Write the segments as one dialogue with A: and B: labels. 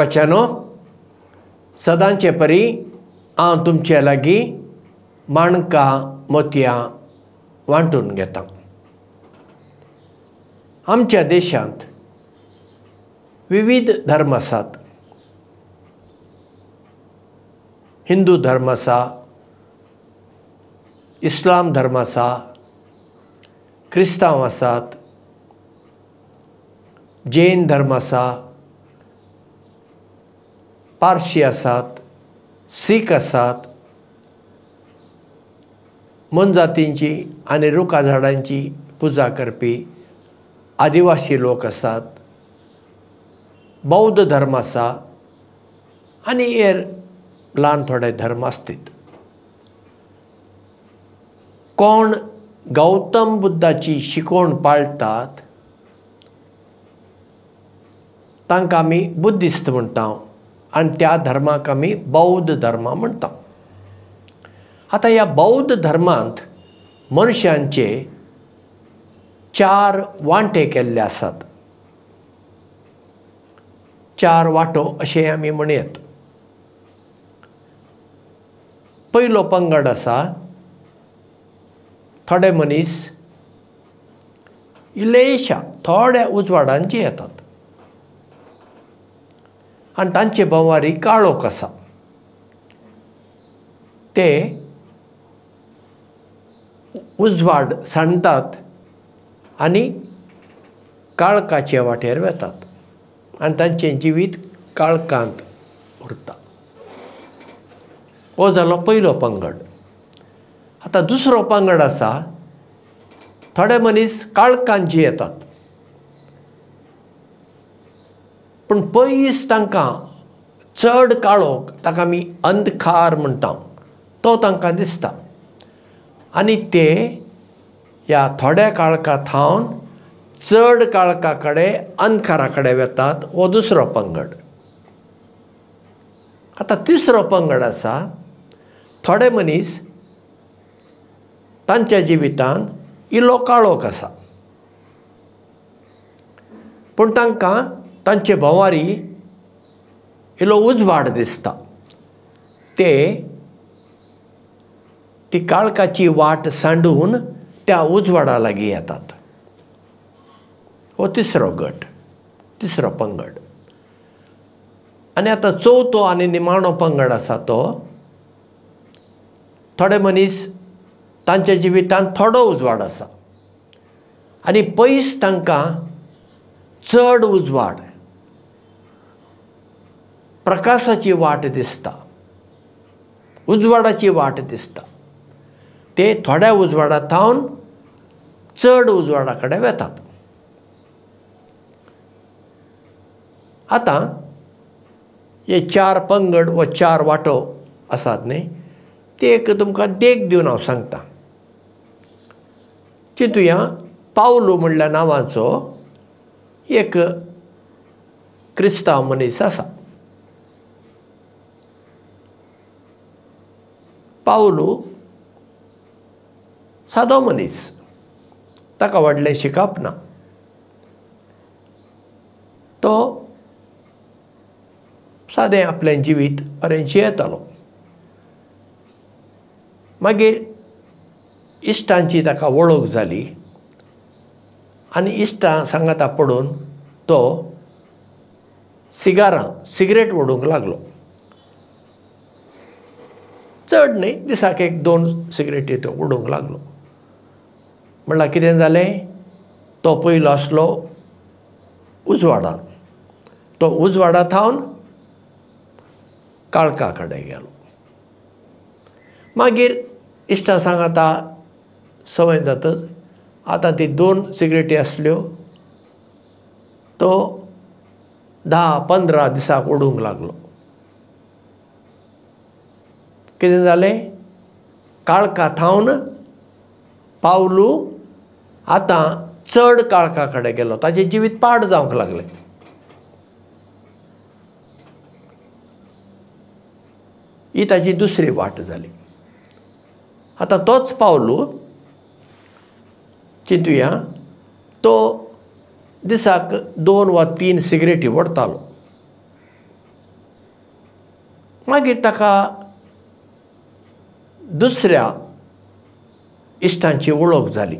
A: देवाच्यानो सदांचे परी हांव तुमचे लागीं माणकां मोतयां वांटून घेता। आमच्या देशांत विविध धर्म आसात। हिंदू धर्म आसा, इस्लाम धर्म आसा, क्रिस्तांव आसात, जैन धर्म आसा, पारशी आसात, सीख आसात, मनजातींची आनी रुखां झाडांची पुजा करपी आदिवासी लोक आसात, बौद्ध धर्म आसा आनी हेर ल्हान थोडे धर्म आसतात। कोण गौतम बुद्धाची शिकवण पाळटात तांकां आमी बुद्धिस्ट म्हणटा आनी त्या धर्माक आमी बौद्ध धर्म म्हणटा। आतां ह्या बौद्ध धर्मांत मनशांचे 4 वांटे केल्ले आसात। 4 वांटो अशें आमी म्हणयात। पयलो पंगड आसा, थोडे मनीस इल्लेशा थोड्या उजवाडांची येतात आनी तांचे भोंवारी काळोख आसा। ते उजवाड सांडटात आनी काळखाचे वाटेर वेतात आनी तांचें जिवीत काळखांत उरता। हो जालो पयलो पंगड। आतां दुसरो पंगड आसा, थोडे मनीस काळखांत जियेतात पूण पयस तांकां चड काळोख, ताका आमी अंधकार म्हणटा, तो तांकां दिसता आनी ते ह्या थोड्या काळखा थावन चड काळखा कडेन अंधकारा कडेन वेतात। हो दुसरो पंगड। आतां तिसरो पंगड आसा, थोडे मनीस तांच्या जिवितांत इल्लो काळोख आसा पूण तांकां तांचे भोंवारी इल्लो उजवाड दिसता। ती काळखाची वाट सांडून त्या उजवाडा लागीं येतात। हो तिसरो गट, तिसरो पंगड। आनी आतां चवथो आनी निमाणो पंगड आसा तो, थोडे मनीस तांच्या जिवितांत थोडो उजवाड आसा आनी पयस तांकां चड उजवाड, प्रकाशाची वाट दिसता, उजवाडाची वाट दिसता। ते थोड्या उजवाडा थावन चड उजवाडा कडेन वेतात। आतां हे 4 पंगड व 4 वांटो आसात न्ही, ते एक तुमकां देख दिवन हांव सांगता। चिंतुया, पावलो म्हणल्या नांवाचो एक क्रिस्तांव मनीस आसा। पावलो सादो मनीस, ताका व्हडलें शिकप ना। तो सादें आपलें जिवीत बरें जियेतालो। मागीर इश्टांची ताका वळख जाली आनी इश्टां सांगाता पडून तो सिगरेट ओडूंक लागलो। चड न्ही, दिसाक 1-2 सिगरेटी तो ओडूंक लागलो। म्हणल्यार कितें जालें, तो पयलो आसलो उजवाडांत, तो उजवाडा थावन काळखा कडेन गेलो। मागीर इश्टां सांगाता संवय जातच आतां ती 2 सिगरेटी आसल्यो, तो 10-15 दिसाक ओडूंक लागलो। कितें जालें, काळखा थावन पावलो आतां चड काळखा कडेन गेलो, ताचें जिवीत पाड जावंक लागलें। ही ताची दुसरी वाट जाली। आतां तोच पावलो चिंतुया, तो दिसाक 2 वा 3 सिगरेटी ओडतालो। मागीर ताका दुसऱ्या इश्टांची वळख जाली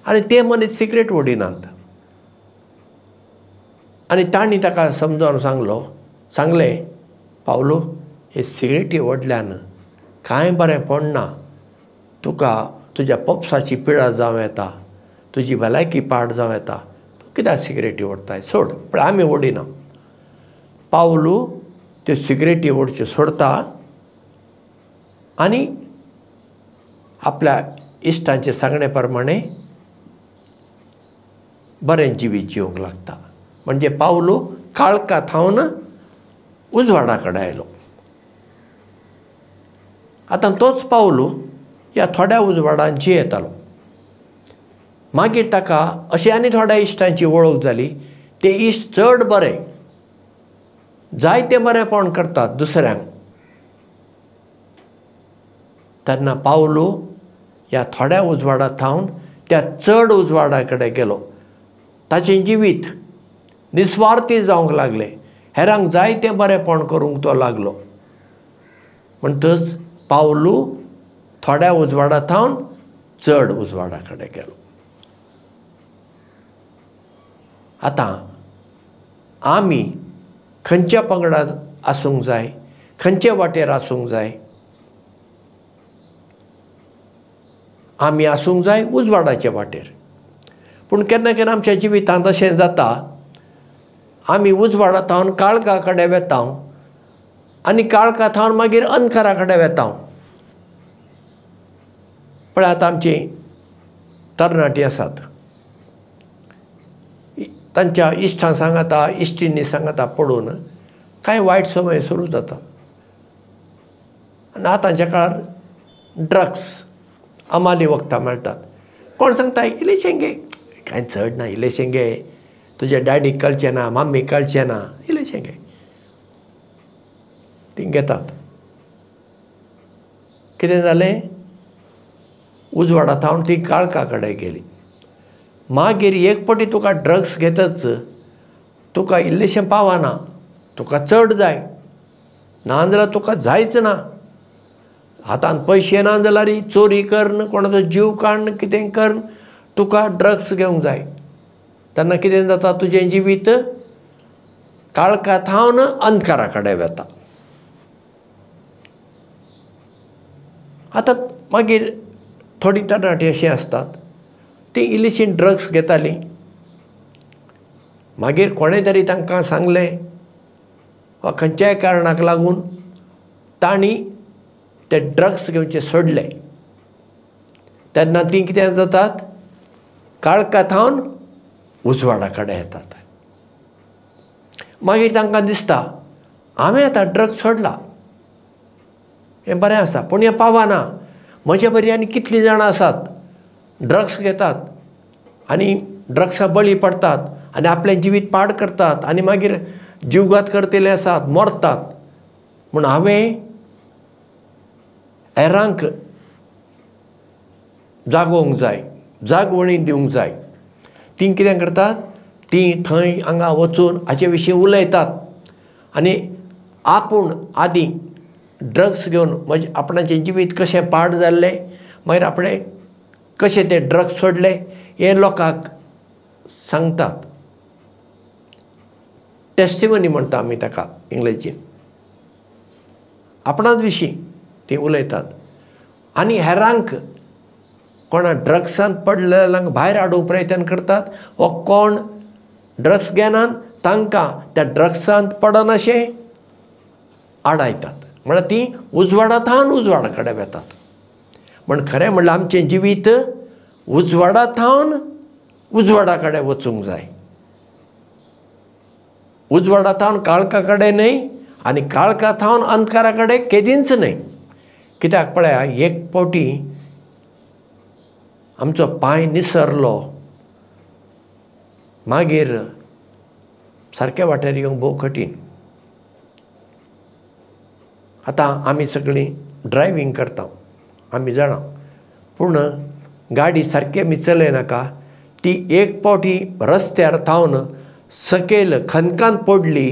A: आनी ते मनीस सिगरेट ओडिनात आनी तांणी ताका समजावन सांगलें पावलो हे सिगरेटी ओडल्यान कांय बरें पडना तुका तुज्या पप्साची पिडा जावं येता तुजी भलायकी पाड जावं येता तूं कित्याक सिगरेटी ओडताय सोड पण आमी ओडिना पावलो त्यो सिगरेटी ओडच्यो सोडता आनी आपल्या इश्टांचे सांगणे प्रमाणे बरें जिवीत जिवंक लागता म्हणजे पावलो काळका थावन उजवाडा कडेन आयलो आतां तोच पावलो ह्या थोड्या उजवाडांत जियेतालो मागीर ताका अशें आनी थोड्या इश्टांची वळख जाली ते इश्ट चड बरें जायते बरेंपण करतात दुसऱ्यांक तेन्ना पावलो ह्या थोड्या उजवाडा थावन त्या चड उजवाडा कडेन गेलो ताचें जिवीत निस्वार्थी जावंक लागलें हेरांक जायतें बरेंपण करूंक तो लागलो म्हणटच पावलो थोड्या उजवाडा थावन चड उजवाडा कडेन गेलो आतां आमी खंयच्या पंगडांत आसूंक जाय खंयचे वाटेर आसूंक जाय आमी आसूंक जाय उजवाडाच्या वाटेर पूण केन्ना केन्ना आमच्या जिवितांत अशें जाता आमी उजवाडा थावन काळका कडेन वेता आनी काळका थावन मागीर अंधकारा कडेन वेता पण आतां आमची तरणाटी आसात तांच्या इश्टां सांगाता इश्टींनी सांगाता पडून कांय वायट समय सुरू जाता आनी आतांच्या काळार ड्रग्स अमाली वखदां मेळटात कोण सांगता इल्लेशें घे कांय चड ना इल्लेशें घे तुज्या डॅडीक कळचें ना मम्मीक कळचें ना इल्लेशें घे ती घेतात कितें जालें उजवाडा थावन ती काळका कडेन गेली मागीर एक पावटी तुका ड्रग्स घेतच तुका इल्लेशें पावना तुका चड जाय नाजाल्यार तुका जायच ना हातांत पयशे ना जाल्यार चोरी करन कोणाचो जीव काडन कितें करन तुका ड्रग्स घेवंक जाय तेन्ना कितें जाता तुजें जिवीत काळका थावन अंधकारा कडेन वेता आतां मागीर थोडी तरणाटी अशी आसतात ती इल्लीशी ड्रग्स घेतालीं मागीर कोणें तरी तांकां सांगलें वा खंयच्याय कारणाक लागून तांणी ते ड्रग्स घेवचे सोडले तेन्ना तीं कितें जातात काळका थावन उजवाडा कडेन येतात मागीर तांकां दिसता हांवें आतां ड्रग्स सोडला हें बरें आसा पूण हें पावना म्हजे बरी आनी कितलीं जाणां आसात ड्रग्स घेतात आनी ड्रग्सा बळी पडटात आनी आपलें जिवीत पाड करतात आनी मागीर जीवघात करतले आसात मरतात म्हूण हांवें हेरांक जागोवंक जाय जागवणी दिवंक जाय तीं कितें करतात तीं थंय हांगा वचून हाचे विशीं उलयतात आनी आपूण आदीं ड्रग्स घेवन म्हजें आपणाचें जिवीत कशें पाड जाल्लें मागीर आपणें कशें तें ड्रग्स सोडले हें लोकांक सांगतात टेस्टिमनी म्हणटा आमी ताका इंग्लिशीन आपणाच विशीं तीं उलयतात आनी हेरांक कोणा ड्रग्सांत पडलेल्यांक भायर हाडूंक प्रयत्न करतात वा कोण ड्रग्स घेनात तांकां त्या ड्रग्सांत पडनाशें आडायतात म्हळ्यार तीं उजवाडा थावन उजवाडा कडेन वेतात म्हण खरें म्हणल्यार आमचें जिवीत उजवाडा थावन उजवाडा कडेन वचूंक जाय उजवाडा थावन काळका कडेन न्हय आनी काळका थावन अंधकारा कडेन केदींच न्हय कित्याक पळया एक पावटी आमचो पांय निसरलो मागीर सारके वाटेर येवंक भोव कठीण आतां आमी सगळीं ड्रायवींग करता आमी जाणा पूण गाडी सारकी आमी चलयनाका ती एक पावटी रस्त्यार थावन सकयल खनकान पडली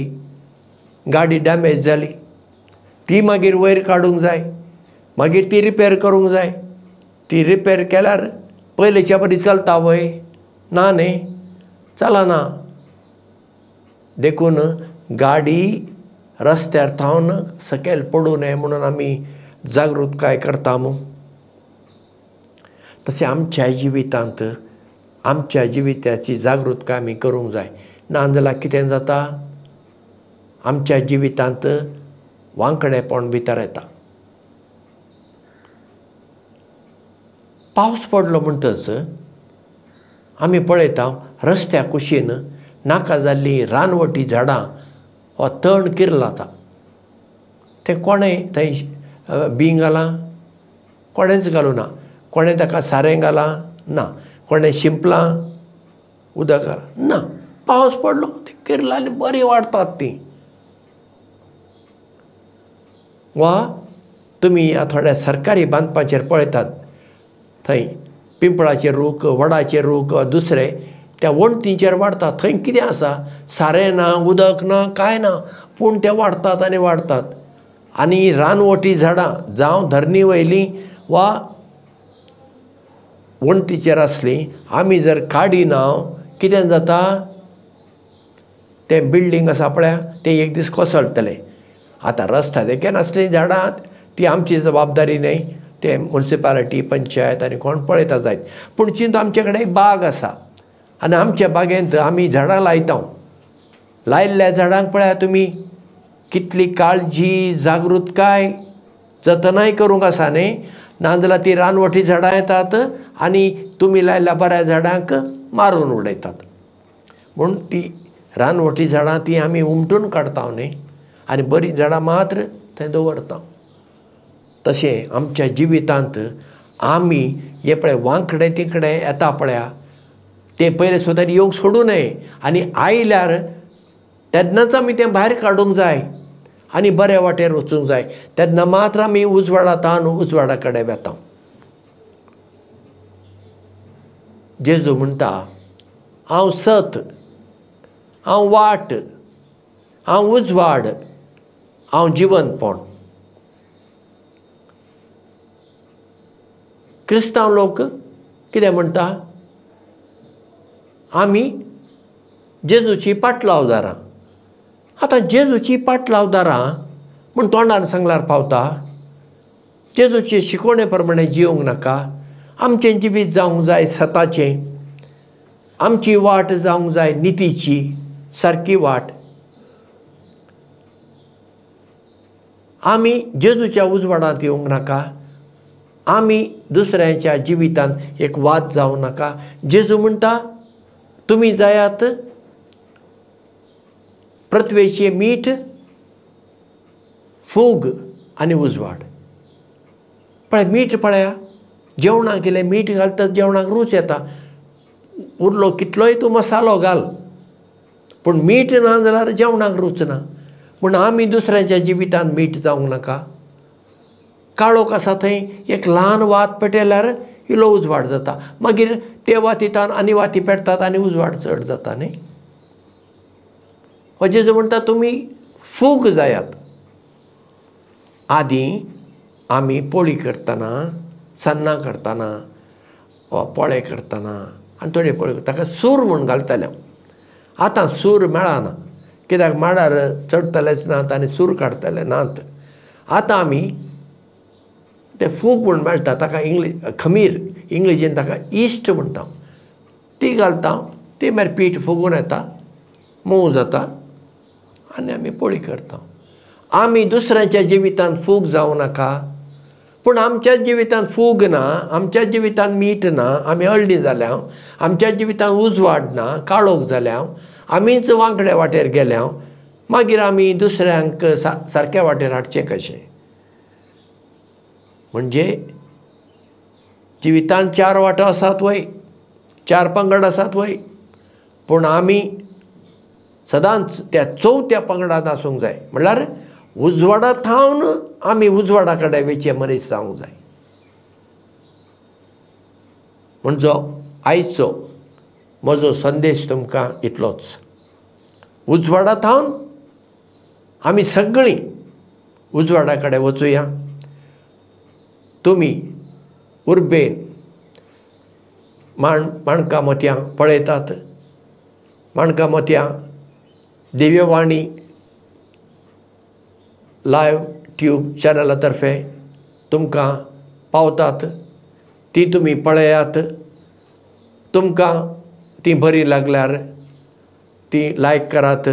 A: गाडी डॅमेज जाली ती मागीर वयर काडूंक जाय, मागीर ती रिपेर करूंक जाय. ती रिपेर केल्यार पयलींच्या बरी चलता वय ना न्ही, चलना. देखून गाडी रस्त्यार थावन सकयल पडूं नये म्हणून आमी जागृतकाय करता. तशें आमच्या जिवितांत आमच्या जिविताची जागृतकाय आमी करूंक जाय. नाजाल्यार कितें जाता, आमच्या जिवितांत वांकडेपण भितर येता. पावस पडलो म्हणटच आमी पळयता रस्त्या कुशीन नाका जाल्लीं रानवटी झाडां वा तण किरलाता. तें कोणें थंय बीं घालां? कोणेंच घालूं ना. कोणें ताका सारें घालां? ना. कोणें शिंपलां उदक घालां? ना. पावस पडलो ती किरलां आनी बरीं वाडटात तीं. वा तुमी थोड्या सरकारी बांदपाचेर पळयतात, थंय पिंपळाचे रूख, वडाचे रूख वा दुसरे त्या वणटींचेर वाडतात. थंय कितें आसा? सारें ना, उदक ना, कांय ना, पूण ते वाडटात आनी वाडटात. आनी रानवटी झाडां जावं धरणी वयलीं वा वणटीचेर आसलीं आमी जर काडिना कितें जाता? तें बिल्डींग आसा पळय तें एक दीस कोसळटलें. आतां रस्त्या देगेन आसलीं झाडां ती आमची जबाबदारी न्हय, ते म्युनिसिपालिटी, पंचायत आनी कोण पळयता जायत. पूण चिंत आमचे कडेन बाग आसा आनी आमच्या बागेंत आमी झाडां लायता. लायिल्ल्या झाडांक पळयात तुमी कितली काळजी, जागृतकाय, जतनाय करूंक आसा न्ही. नाजाल्यार ती रानवटी झाडां येतात आनी तुमी लायिल्ल्या बऱ्या झाडांक मारून उडयतात. म्हूण ती रानवटी झाडां ती आमी उमटून काडटा न्ही आनी बरीं झाडां मात्र थंय दवरता. तशें आमच्या जिवितांत आमी हे पळय वांकडे तिकडे येता पळया ते पयले सुद्दां येवंक सोडूं नये. आनी आयल्यार तेन्नाच आमी तें भायर काडूंक जाय आनी बऱ्या वाटेर वचूंक जाय. तेन्ना मात्र आमी उजवाडांतल्यान उजवाडा कडेन वेता. जेजू म्हणटा, हांव सत, हांव वाट, हांव उजवाड, हांव जिवंतपण. क्रिस्तांव लोक कितें म्हणटा? आमी जेजूची पाटलावदारां. आतां जेजूची पाटलावदारां म्हूण तोंडान सांगल्यार पावता? जेजूचे शिकवणे प्रमाणे जिवंक नाका. आमचें जिवीत जावंक जाय सताचें. आमची वाट जावंक जाय नितीची, सारकी वाट. आमी जेजूच्या उजवाडांत येवंक नाका. आमी दुसऱ्यांच्या जिवितांत एक वाद जावं नाका. जेजू म्हणटा तुमी जायात पृथ्वेचें मीठ, फूग आनी उजवाड. पळय मीठ पळया, जेवणाक इल्लें मीठ घालता जेवणाक रूच येता. उरलो कितलोय तूं मसालो घाल पूण मीठ ना जाल्यार जेवणाक रूच ना. पूण आमी दुसऱ्यांच्या जिवितांत मीठ जावंक नाका. काळोख आसा थंय एक ल्हान वात पेटयल्यार इल्लो उजवाड जाता. मागीर ते वातींतल्यान आनी वाती पेटतात आनी उजवाड चड जाता न्ही. हो जेजू म्हणटा तुमी फूग जायात. आदीं आमी पोळी करतना, सन्नां करतना वा पोळे करतना आनी थोडे पोळी ताका सूर म्हूण घालताले. आतां सूर मेळना कित्याक माडार चडतलेच नात आनी सूर काडटले नात. आतां आमी ते फूग म्हूण मेळटा ताका खमीर इंग्लिशीन ताका इस्ट म्हणटा ती घालता. ती मागीर पीठ फुगून येता, मोव जाता आनी आमी पोळी करता. आमी दुसऱ्यांच्या जिवितांत फूग जावं नाका. पूण आमच्या जिवितांत फूग ना, आमच्या जिवितांत मीठ ना, आमी हळडी जाल्या, आमच्या जिवितांत उजवाड ना, काळोख जाल्या, आमीच वांकड्या वाटेर गेल्या, मागीर आमी दुसऱ्यांक सारक्या वाटेर हाडचें कशें? म्हणजे जिवितांत 4 वाटो आसात वय, 4 पंगड आसात वय, पूण आमी सदांच त्या 4थ्या पंगडांत आसूंक जाय. म्हणल्यार उजवाडा थावन आमी उजवाडा कडेन वेचे मनीस जावंक जाय. म्हणजे आयचो म्हजो संदेश तुमकां इतलोच. उजवाडा थावन आमी सगळीं उजवाडा कडेन वचुया. तुमी उर्बेन माणका मोतयां पळयतात. माणका मोतयां दिव्यवाणी लायव्ह ट्यूब चॅनला तर्फे तुमकां पावतात. ती तुमी पळयात. तुमकां ती बरी लागल्यार ती लायक करात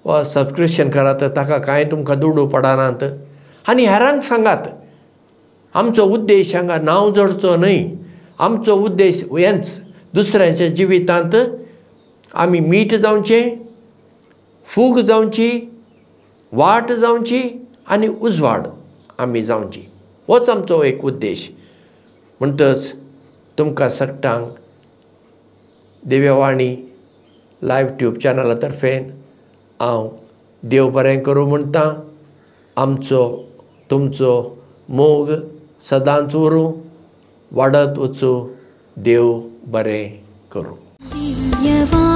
A: वा सबस्क्रिप्शन करात. ताका कांय तुमकां दुडू पडनात. आनी हेरांक सांगात आमचो उद्देश हांगा नांव जोडचो न्हय. आमचो उद्देश हेंच, दुसऱ्यांच्या जिवितांत आमी मीठ जावचें, फूग जावची, वाट जावची आनी उजवाड आमी जावची. होच आमचो एक उद्देश. म्हणटच तुमकां सगळ्यांक दिव्यवाणी लायव्ह ट्यूब चॅनला तर्फेन हांव देव बरें करूं म्हणटा. आमचो तुमचो मोग सदांच उरूं, वाडत वचूं. देव बरें करूं.